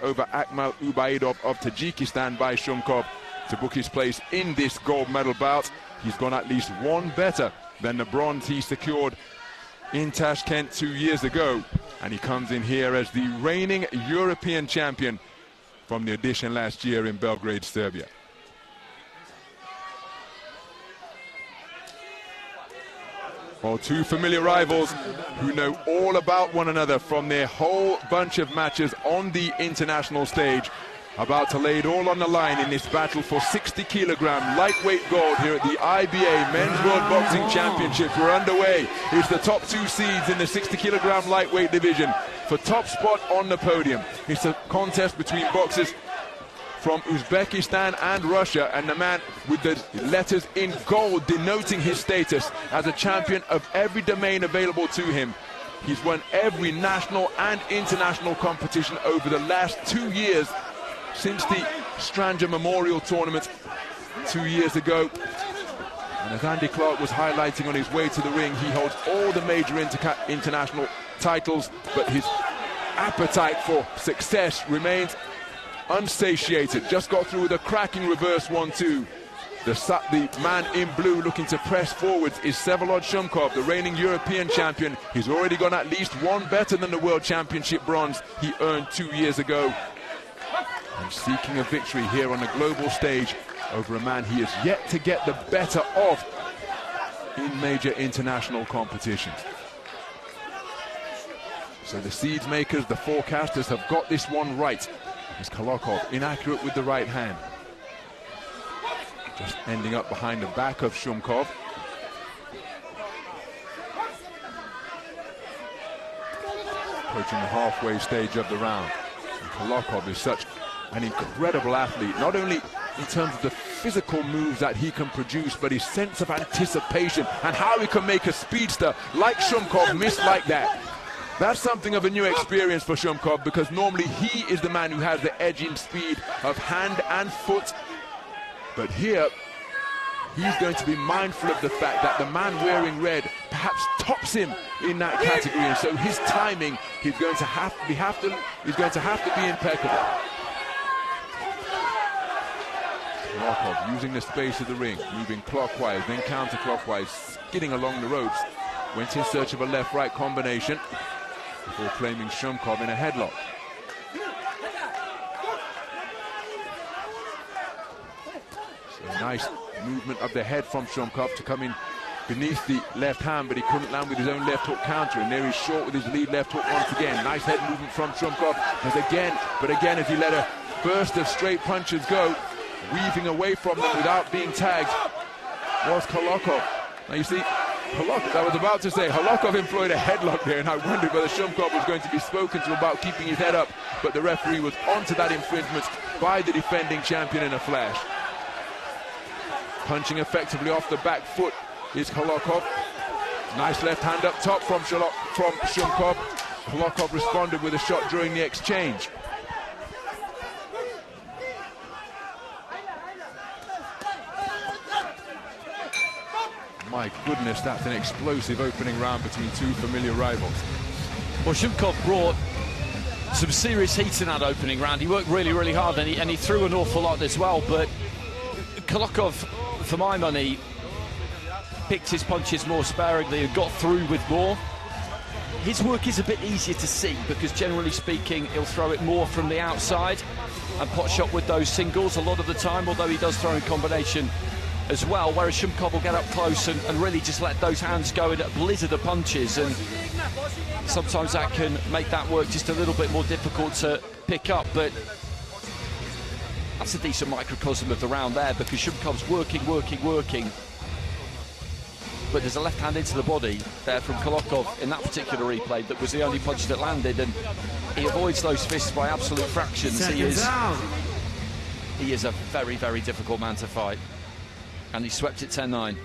over Akmal Ubaidov of Tajikistan by Shumkov to book his place in this gold medal bout. He's gone at least one better than the bronze he secured in Tashkent 2 years ago, and he comes in here as the reigning European champion from the edition last year in Belgrade, Serbia. Well, two familiar rivals who know all about one another from their whole bunch of matches on the international stage, about to lay it all on the line in this battle for 60-kilogram lightweight gold here at the IBA Men's World Boxing Championships. We're underway. It's the top two seeds in the 60-kilogram lightweight division for top spot on the podium. It's a contest between boxers from Uzbekistan and Russia, and the man with the letters in gold denoting his status as a champion of every domain available to him. He's won every national and international competition over the last 2 years, since the Stranger Memorial Tournament 2 years ago. And as Andy Clark was highlighting on his way to the ring, he holds all the major international titles, but his appetite for success remains unsatiated. Just got through with a cracking reverse 1-2. The man in blue looking to press forwards is Vsevolod Shumkov, the reigning European champion. He's already gone at least one better than the World Championship bronze he earned 2 years ago. And seeking a victory here on the global stage over a man he is yet to get the better of in major international competitions. So the seeds makers, the forecasters, have got this one right. As Kholokov inaccurate with the right hand. Just ending up behind the back of Shumkov. Approaching the halfway stage of the round. And Kholokov is such an incredible athlete, not only in terms of the physical moves that he can produce, but his sense of anticipation and how he can make a speedster like Shumkov miss like that. That's something of a new experience for Shumkov, because normally he is the man who has the edge in speed of hand and foot. But here, he's going to be mindful of the fact that the man wearing red perhaps tops him in that category, and so his timing, he's going to have to be impeccable. Kholokov using the space of the ring, moving clockwise, then counterclockwise, skidding along the ropes. Went in search of a left-right combination before claiming Shumkov in a headlock. So nice movement of the head from Shumkov to come in beneath the left hand, but he couldn't land with his own left hook counter, and there he's short with his lead left hook once again. Nice head movement from Shumkov, but again as he let a burst of straight punches go, weaving away from them without being tagged, was Kholokov. Now you see, Kholokov, I was about to say, Kholokov employed a headlock there, and I wondered whether Shumkov was going to be spoken to about keeping his head up, but the referee was onto that infringement by the defending champion in a flash. Punching effectively off the back foot is Kholokov. Nice left hand up top from Shumkov. Kholokov responded with a shot during the exchange. My goodness, that's an explosive opening round between two familiar rivals. Well, Shumkov brought some serious heat in that opening round. He worked really, really hard, and he threw an awful lot as well. But Kholokov, for my money, picked his punches more sparingly and got through with more. His work is a bit easier to see because, generally speaking, he'll throw it more from the outside and pot shot with those singles a lot of the time, although he does throw in combination as well, whereas Shumkov will get up close and really just let those hands go in a blizzard of punches, and sometimes that can make that work just a little bit more difficult to pick up. But that's a decent microcosm of the round there, because Shumkov's working, but there's a left hand into the body there from Kholokov in that particular replay that was the only punch that landed, and he avoids those fists by absolute fractions. He is a very, very difficult man to fight. And he swept it 10-9.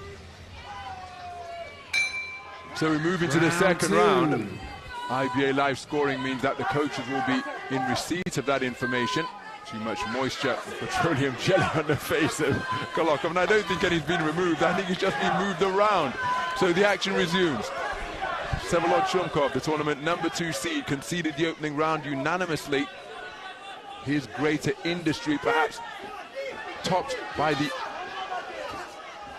So we move into the second round. IBA live scoring means that the coaches will be in receipt of that information. Too much moisture, petroleum jelly on the face of Kholokov. And I don't think any's been removed. I think he's just been moved around. So the action resumes. Vsevolod Shumkov, the tournament #2 seed, conceded the opening round unanimously his greater industry, perhaps topped by the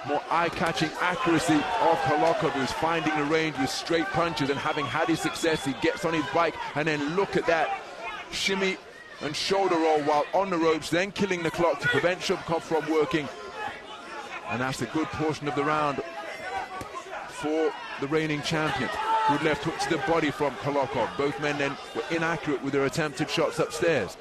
more eye-catching accuracy of Kholokov, who's finding the range with straight punches, and having had his success, he gets on his bike, and then look at that shimmy and shoulder roll while on the ropes, then killing the clock to prevent Shumkov from working. And that's a good portion of the round for the reigning champion. Good left hook to the body from Kholokov. Both men then were inaccurate with their attempted shots upstairs.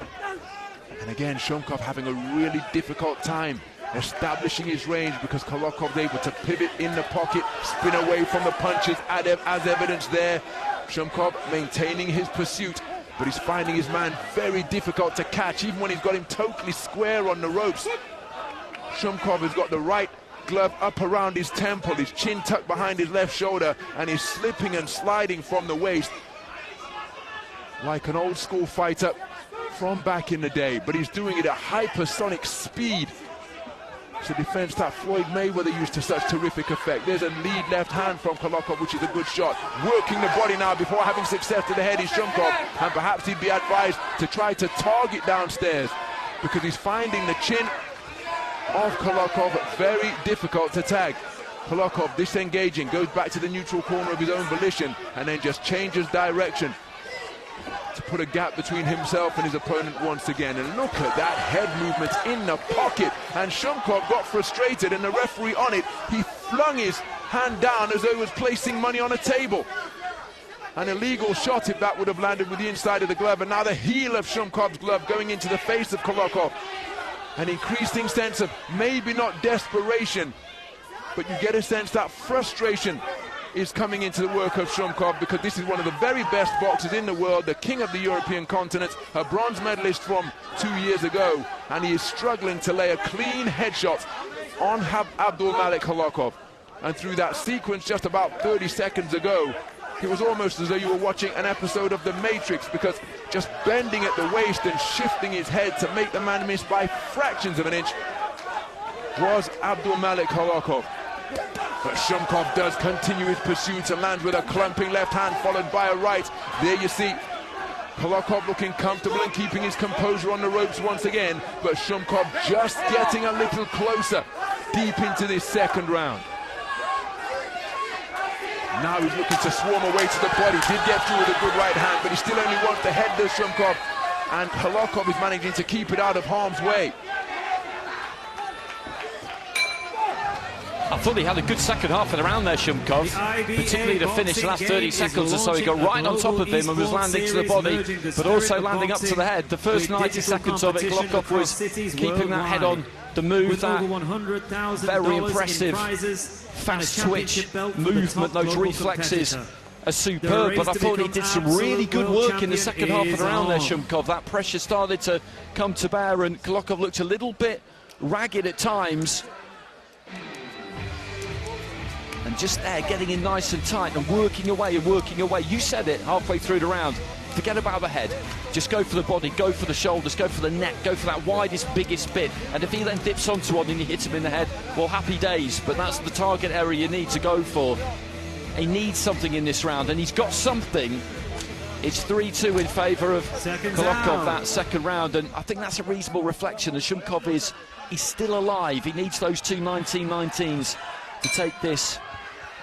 And again, Shumkov having a really difficult time establishing his range, because Kholokov's able to pivot in the pocket, spin away from the punches, as evidence there. Shumkov maintaining his pursuit, but he's finding his man very difficult to catch, even when he's got him totally square on the ropes. Shumkov has got the right glove up around his temple, his chin tucked behind his left shoulder, and he's slipping and sliding from the waist like an old school fighter from back in the day, but he's doing it at hypersonic speed. It's a defense that Floyd Mayweather used to such terrific effect. There's a lead left hand from Kholokov, which is a good shot. Working the body now before having success to the head is Shumkov, and perhaps he'd be advised to try to target downstairs, because he's finding the chin of Kholokov very difficult to tag. Kholokov disengaging, goes back to the neutral corner of his own volition, and then just changes direction to put a gap between himself and his opponent once again. And look at that head movement in the pocket, and Shumkov got frustrated, and the referee on it, he flung his hand down as though he was placing money on a table. An illegal shot if that would have landed with the inside of the glove, and now the heel of Shumkov's glove going into the face of Kholokov. An increasing sense of maybe not desperation, but you get a sense that frustration is coming into the work of Shumkov, because this is one of the very best boxers in the world, the king of the European continent, a bronze medalist from 2 years ago, and he is struggling to lay a clean headshot on Abdumalik Kholokov. And through that sequence just about 30 seconds ago, it was almost as though you were watching an episode of The Matrix, because just bending at the waist and shifting his head to make the man miss by fractions of an inch was Abdumalik Kholokov. But Shumkov does continue his pursuit and lands with a clumping left hand followed by a right. There you see Kholokov looking comfortable and keeping his composure on the ropes once again, but Shumkov just getting a little closer deep into this second round. Now he's looking to swarm away to the body. Did get through with a good right hand, but he still only wants the head, does Shumkov, and Kholokov is managing to keep it out of harm's way. I thought he had a good second half of the round there, Shumkov, particularly to finish the last 30 seconds or so. He got right on top of him and was landing to the body, but also landing up to the head. The first 90 seconds of it, Kholokov was keeping that head on the move. That very impressive fast twitch movement, those reflexes are superb, but I thought he did some really good work in the second half of the round there, Shumkov. That pressure started to come to bear, and Kholokov looked a little bit ragged at times. And just there, getting in nice and tight and working away and working away. You said it halfway through the round. Forget about the head. Just go for the body, go for the shoulders, go for the neck, go for that widest, biggest bit. And if he then dips onto one and you hit him in the head, well, happy days. But that's the target area you need to go for. He needs something in this round, and he's got something. It's 3-2 in favour of Kholokov, that second round. And I think that's a reasonable reflection. And Shumkov he's still alive. He needs those two 19-19s to take this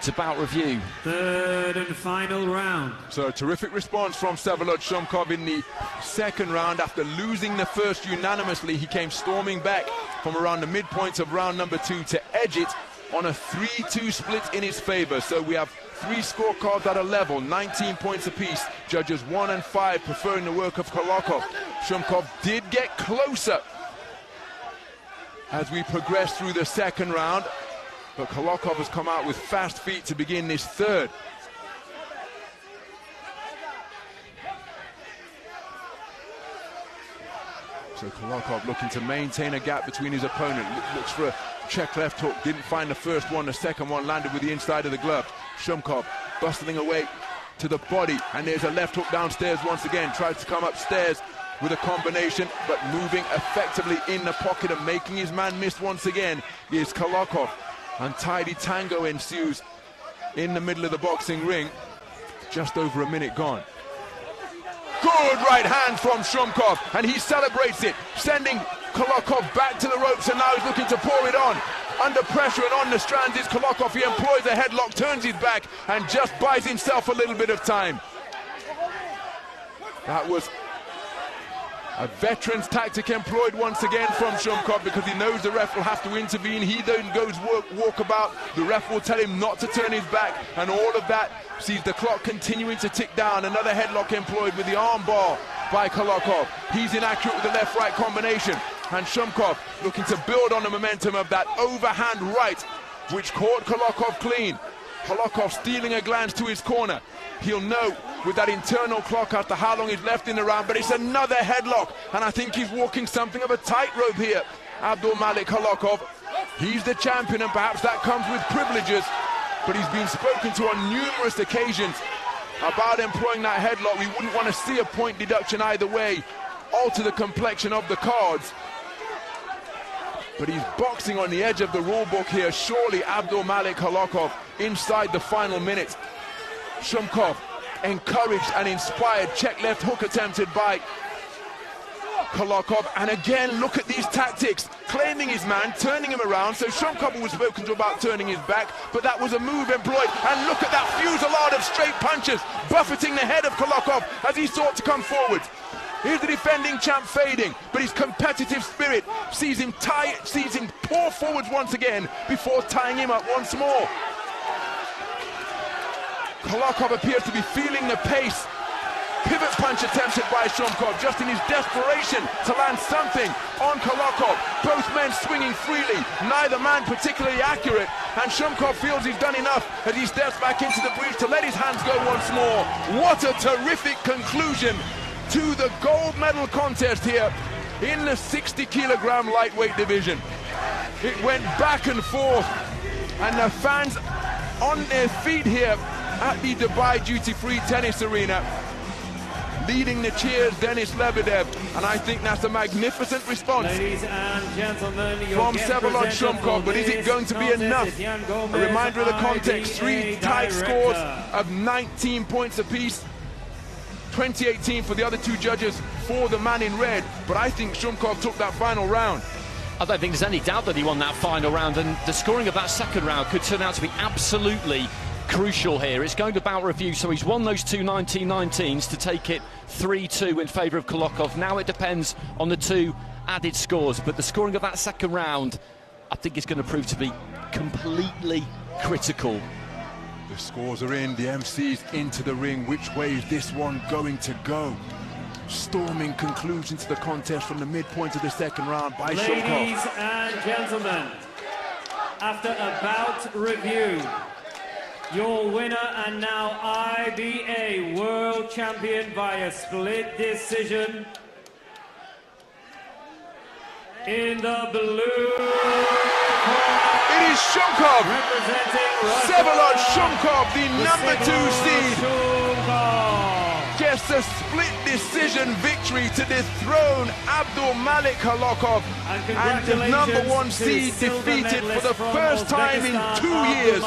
to bout review. Third and final round. So a terrific response from Vsevolod Shumkov in the second round. After losing the first unanimously, he came storming back from around the midpoint of round number 2 to edge it on a 3-2 split in his favour. So we have 3 scorecards at a level, 19 points apiece. Judges 1 and 5 preferring the work of Kholokov. Shumkov did get closer as we progress through the second round, but Kholokov has come out with fast feet to begin this third. So Kholokov looking to maintain a gap between his opponent. Looks for a check left hook, didn't find the first one, the second one landed with the inside of the glove. Shumkov bustling away to the body, and there's a left hook downstairs once again. Tries to come upstairs with a combination, but moving effectively in the pocket and making his man miss once again is Kholokov. Untidy tango ensues in the middle of the boxing ring. Just over a minute gone. Good right hand from Shumkov, and he celebrates it, sending Kholokov back to the ropes, and now he's looking to pour it on. Under pressure and on the strands is Kholokov. He employs a headlock, turns his back, and just buys himself a little bit of time. That was a veteran's tactic employed once again from Shumkov, because he knows the ref will have to intervene. He then goes walkabout. The ref will tell him not to turn his back, and all of that sees the clock continuing to tick down. Another headlock employed with the arm bar by Kholokov. He's inaccurate with the left-right combination, and Shumkov looking to build on the momentum of that overhand right, which caught Kholokov clean. Kholokov stealing a glance to his corner. He'll know with that internal clock after how long he's left in the round, but it's another headlock, and I think he's walking something of a tightrope here. Abdumalik Kholokov, he's the champion, and perhaps that comes with privileges, but he's been spoken to on numerous occasions about employing that headlock. We wouldn't want to see a point deduction either way, alter the complexion of the cards. But he's boxing on the edge of the rule book here. Surely Abdumalik Kholokov inside the final minute. Shumkov encouraged and inspired. Check left hook attempted by Kholokov, and again look at these tactics, claiming his man, turning him around. So Shumkov was spoken to about turning his back, but that was a move employed, and look at that fusillade of straight punches buffeting the head of Kholokov as he sought to come forward. Here's the defending champ fading, but his competitive spirit sees him pour forwards once again before tying him up once more. Kholokov appears to be feeling the pace. Pivot punch attempted by Shumkov, just in his desperation to land something on Kholokov. Both men swinging freely, neither man particularly accurate, and Shumkov feels he's done enough as he steps back into the breach to let his hands go once more. What a terrific conclusion to the gold medal contest here in the 60-kilogram lightweight division. It went back and forth, and the fans on their feet here at the Dubai duty-free tennis arena. Leading the cheers, Denis Lebedev, and I think that's a magnificent response. Ladies and gentlemen, from Vsevolod Shumkov, but is it going to be enough? A reminder of the context, 3 tight scores of 19 points apiece. 2018 for the other 2 judges for the man in red, but I think Shumkov took that final round. I don't think there's any doubt that he won that final round, and the scoring of that second round could turn out to be absolutely crucial here. It's going to bout review, so he's won those 2 19-19s to take it 3-2 in favour of Kholokov. Now it depends on the 2 added scores, but the scoring of that second round I think is going to prove to be completely critical. The scores are in, the MC's into the ring. Which way is this one going to go? Storming conclusion to the contest from the midpoint of the second round by Shumkov. Ladies and gentlemen, after a bout review, your winner and now IBA World Champion via split decision, in the blue corner, it is Shumkov, representing Vsevolod Shumkov, the number 2 seed, Shumkov. gets a split decision victory to dethrone Abdumalik Kholokov, and the number 1 seed defeated for the first time in 2 years.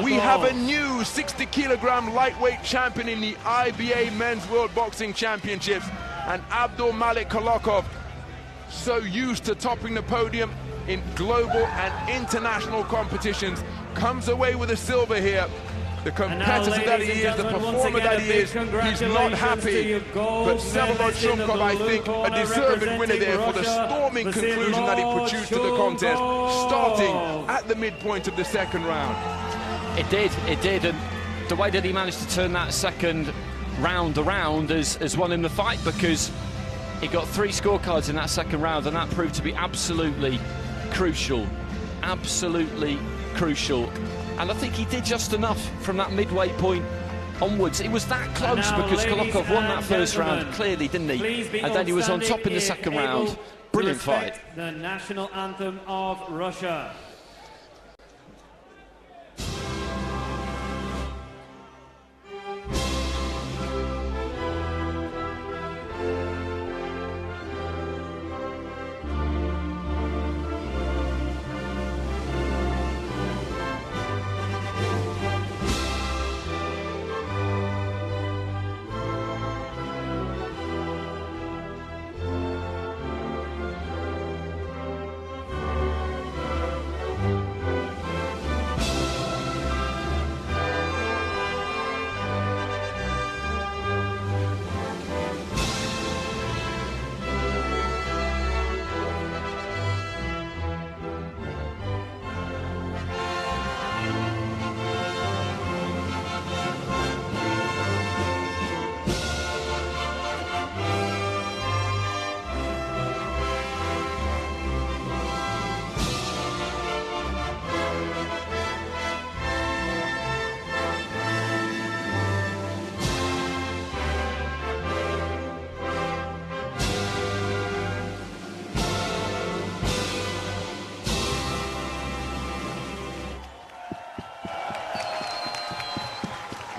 We have a new 60-kilogram lightweight champion in the IBA Men's World Boxing Championships, and Abdumalik Kholokov, so used to topping the podium in global and international competitions, comes away with a silver here. The competitor that he is, the performer that he is, he's not happy. But Vsevolod Shumkov, I think, a deserved winner there for the storming conclusion that he produced to the contest, starting at the midpoint of the second round. It did, and the way that he managed to turn that second round around has won him the fight, because he got 3 scorecards in that second round, and that proved to be absolutely crucial. Absolutely crucial. And I think he did just enough from that midway point onwards. It was that close, because Kholokov won that first round clearly, didn't he? And then he was on top in the second round. Brilliant fight. The national anthem of Russia.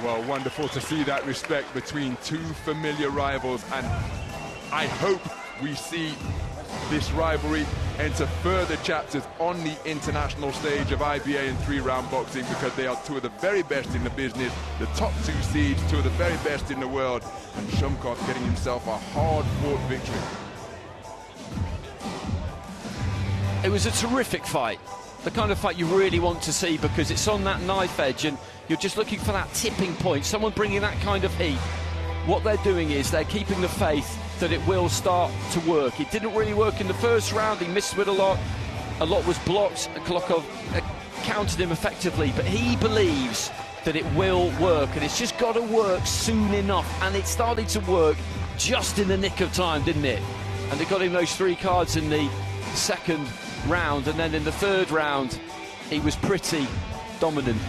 Well, wonderful to see that respect between two familiar rivals, and I hope we see this rivalry enter further chapters on the international stage of IBA and three-round boxing, because they are two of the very best in the business, the top two seeds, two of the very best in the world, and Shumkov getting himself a hard-fought victory. It was a terrific fight, the kind of fight you really want to see, because it's on that knife edge and you're just looking for that tipping point, someone bringing that kind of heat. What they're doing is they're keeping the faith that it will start to work. It didn't really work in the first round, he missed with a lot was blocked, Kholokov countered him effectively, but he believes that it will work, and it's just got to work soon enough, and it started to work just in the nick of time, didn't it? And they got him those 3 cards in the second round, and then in the third round he was pretty dominant,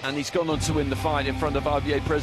and he's gone on to win the fight in front of RBA President